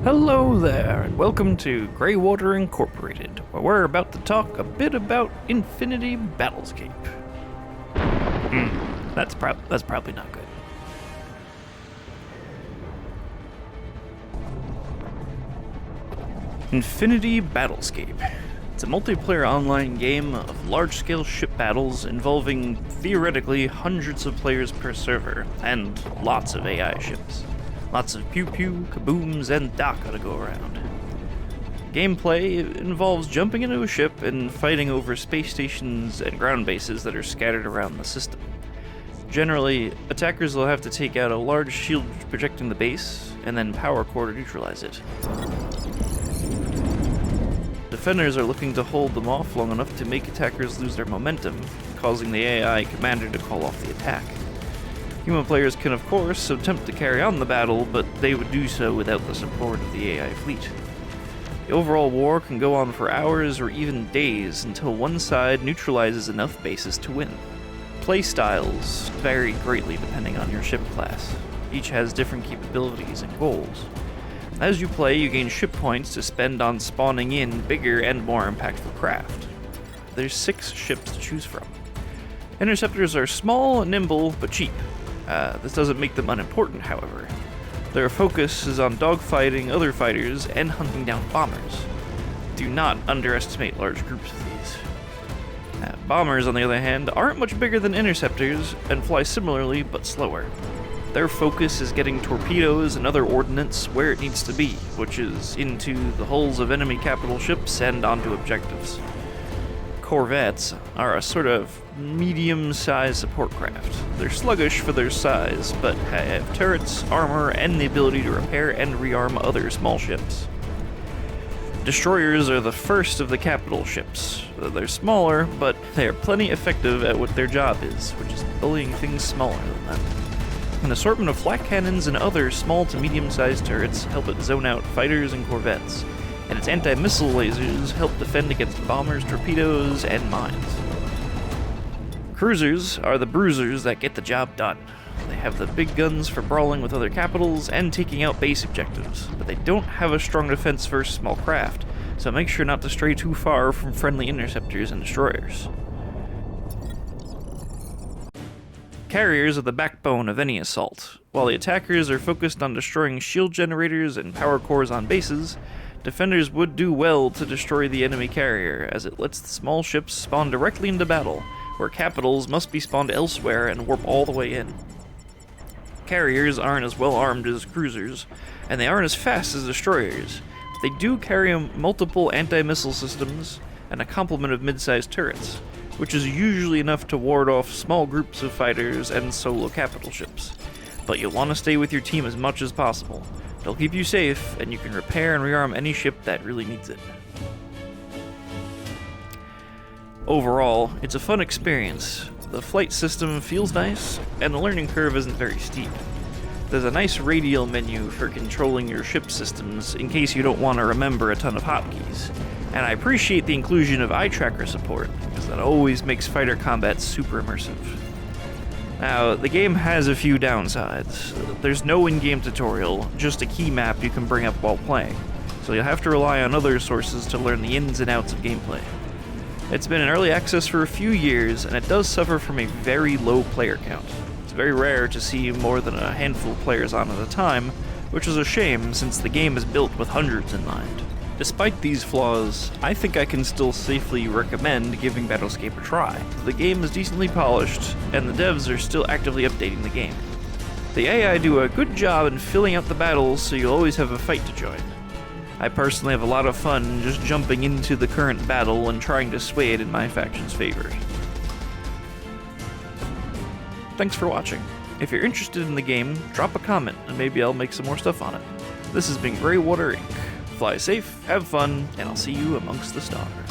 Hello there, and welcome to Greywater Incorporated, where we're about to talk a bit about Infinity Battlescape. That's probably not good. Infinity Battlescape. It's a multiplayer online game of large-scale ship battles involving, theoretically, hundreds of players per server, and lots of AI ships. Lots of pew-pew, kabooms, and Daka to go around. Gameplay involves jumping into a ship and fighting over space stations and ground bases that are scattered around the system. Generally, attackers will have to take out a large shield protecting the base, and then power core to neutralize it. Defenders are looking to hold them off long enough to make attackers lose their momentum, causing the AI commander to call off the attack. Human players can of course attempt to carry on the battle, but they would do so without the support of the AI fleet. The overall war can go on for hours or even days until one side neutralizes enough bases to win. Playstyles vary greatly depending on your ship class. Each has different capabilities and goals. As you play, you gain ship points to spend on spawning in bigger and more impactful craft. There's 6 ships to choose from. Interceptors are small, nimble, but cheap. This doesn't make them unimportant, however. Their focus is on dogfighting other fighters and hunting down bombers. Do not underestimate large groups of these. Bombers, on the other hand, aren't much bigger than interceptors and fly similarly but slower. Their focus is getting torpedoes and other ordnance where it needs to be, which is into the hulls of enemy capital ships and onto objectives. Corvettes are a sort of medium-sized support craft. They're sluggish for their size, but have turrets, armor, and the ability to repair and rearm other small ships. Destroyers are the first of the capital ships. They're smaller, but they are plenty effective at what their job is, which is bullying things smaller than them. An assortment of flak cannons and other small to medium-sized turrets help it zone out fighters and corvettes, and its anti-missile lasers help defend against bombers, torpedoes, and mines. Cruisers are the bruisers that get the job done. They have the big guns for brawling with other capitals and taking out base objectives, but they don't have a strong defense versus small craft, so make sure not to stray too far from friendly interceptors and destroyers. Carriers are the backbone of any assault. While the attackers are focused on destroying shield generators and power cores on bases, defenders would do well to destroy the enemy carrier, as it lets the small ships spawn directly into battle, where capitals must be spawned elsewhere and warp all the way in. Carriers aren't as well armed as cruisers, and they aren't as fast as destroyers, but they do carry multiple anti-missile systems and a complement of mid-sized turrets, which is usually enough to ward off small groups of fighters and solo capital ships. But you'll want to stay with your team as much as possible. They'll keep you safe, and you can repair and rearm any ship that really needs it. Overall, it's a fun experience. The flight system feels nice, and the learning curve isn't very steep. There's a nice radial menu for controlling your ship systems in case you don't want to remember a ton of hotkeys. And I appreciate the inclusion of eye tracker support, because that always makes fighter combat super immersive. Now, the game has a few downsides. There's no in-game tutorial, just a key map you can bring up while playing, so you'll have to rely on other sources to learn the ins and outs of gameplay. It's been in early access for a few years, and it does suffer from a very low player count. It's very rare to see more than a handful of players on at a time, which is a shame since the game is built with hundreds in mind. Despite these flaws, I think I can still safely recommend giving Battlescape a try. The game is decently polished, and the devs are still actively updating the game. The AI do a good job in filling out the battles, so you'll always have a fight to join. I personally have a lot of fun just jumping into the current battle and trying to sway it in my faction's favor. Thanks for watching. If you're interested in the game, drop a comment and maybe I'll make some more stuff on it. This has been Greywater Inc. Fly safe, have fun, and I'll see you amongst the stars.